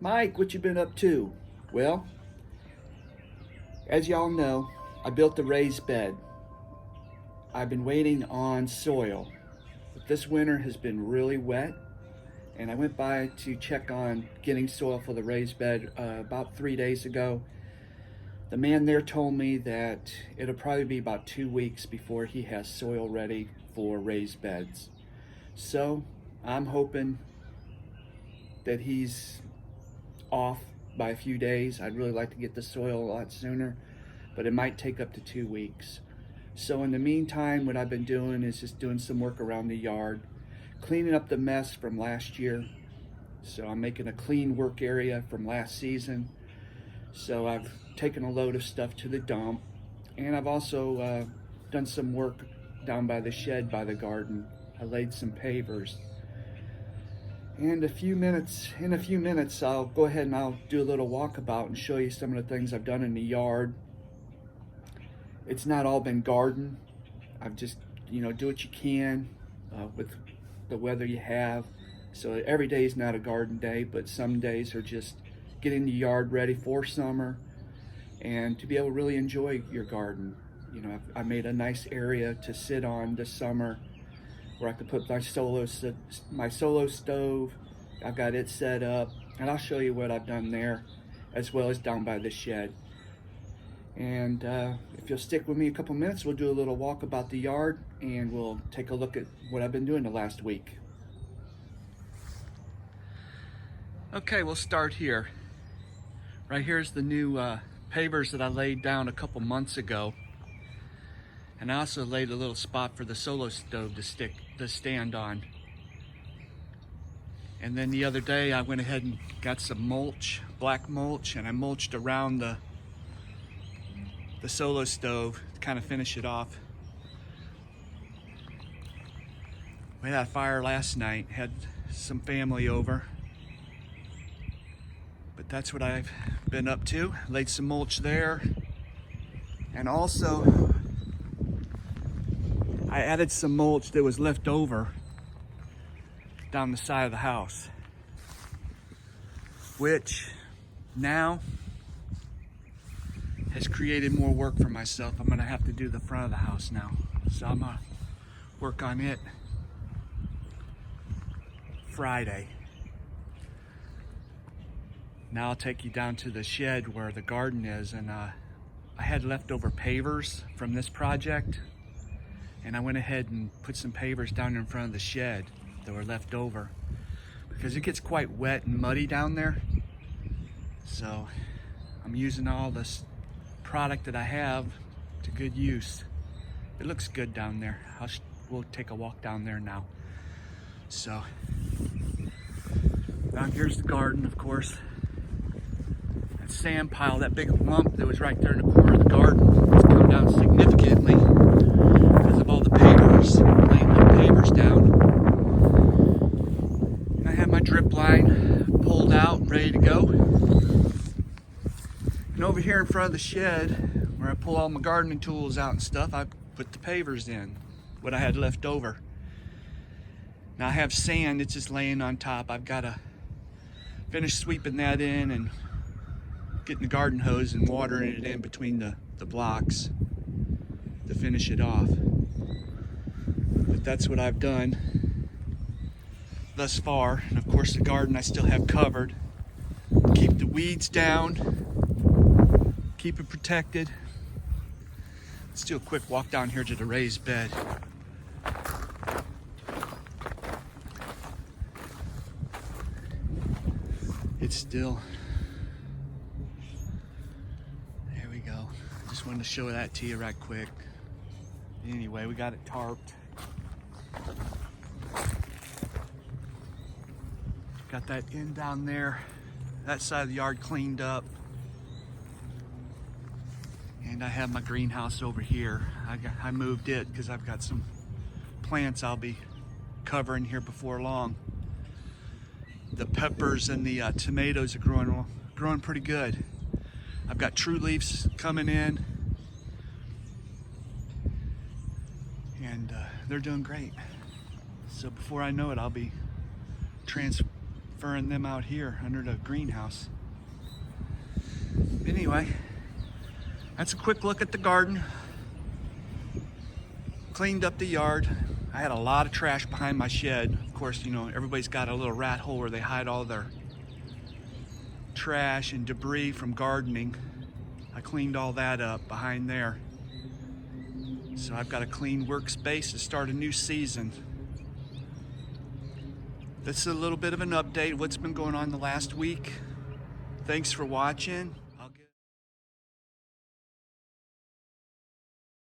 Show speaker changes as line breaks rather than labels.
Mike, what you been up to? Well, as y'all know, I built a raised bed. I've been waiting on soil. But this winter has been really wet, and I went by to check on getting soil for the raised bed about 3 days ago. The man there told me that it'll probably be about 2 weeks before he has soil ready for raised beds. So I'm hoping that he's off by a few days. I'd really like to get the soil a lot sooner, but it might take up to 2 weeks. So in the meantime, what I've been doing is just doing some work around the yard, cleaning up the mess from last year. So I'm making a clean work area from last season. So I've taken a load of stuff to the dump, and I've also done some work down by the shed by the garden. I laid some pavers. And in a few minutes, I'll go ahead and I'll do a little walkabout and show you some of the things I've done in the yard. It's not all been garden. I've just, do what you can with the weather you have. So every day is not a garden day, but some days are just getting the yard ready for summer and to be able to really enjoy your garden. I made a nice area to sit on this summer where I could put my solo stove. I've got it set up, and I'll show you what I've done there, as well as down by the shed. And if you'll stick with me a couple minutes, we'll do a little walk about the yard, and we'll take a look at what I've been doing the last week. Okay, we'll start here. Right here's the new pavers that I laid down a couple months ago. And I also laid a little spot for the solo stove to stand on. And then the other day I went ahead and got some mulch, black mulch, and I mulched around the solo stove to kind of finish it off. We had a fire last night, had some family over. But that's what I've been up to. Laid some mulch there. And also, I added some mulch that was left over down the side of the house, which now has created more work for myself. I'm gonna have to do the front of the house now. So I'm gonna work on it Friday. Now I'll take you down to the shed where the garden is, and I had leftover pavers from this project, and I went ahead and put some pavers down in front of the shed that were left over because it gets quite wet and muddy down there. So I'm using all this product that I have to good use. It looks good down there. We'll take a walk down there now. So down here's the garden, of course. That sand pile, that big lump that was right there in the corner of the garden, has come down significantly because of all the pavers, laying the pavers down. And I have my drip line pulled out, ready to go. And over here in front of the shed, where I pull all my gardening tools out and stuff, I put the pavers in, what I had left over. Now I have sand, it's just laying on top. I've got to finish sweeping that in and getting the garden hose and watering it in between the blocks to finish it off. But that's what I've done thus far. And of course the garden I still have covered. Keep the weeds down, keep it protected. Let's do a quick walk down here to the raised bed. It's still, there we go. Just wanted to show that to you right quick. Anyway, we got it tarped. Got that end down there, that side of the yard cleaned up. And I have my greenhouse over here. I moved it because I've got some plants I'll be covering here before long. The peppers and the tomatoes are growing pretty good. I've got true leaves coming in, and they're doing great. So before I know it, I'll be transferring preferring them out here under the greenhouse. Anyway, that's a quick look at the garden. Cleaned up the yard. I had a lot of trash behind my shed. Of course, you know, everybody's got a little rat hole where they hide all their trash and debris from gardening. I cleaned all that up behind there. So I've got a clean workspace to start a new season. This is a little bit of an update, what's been going on the last week. Thanks for watching.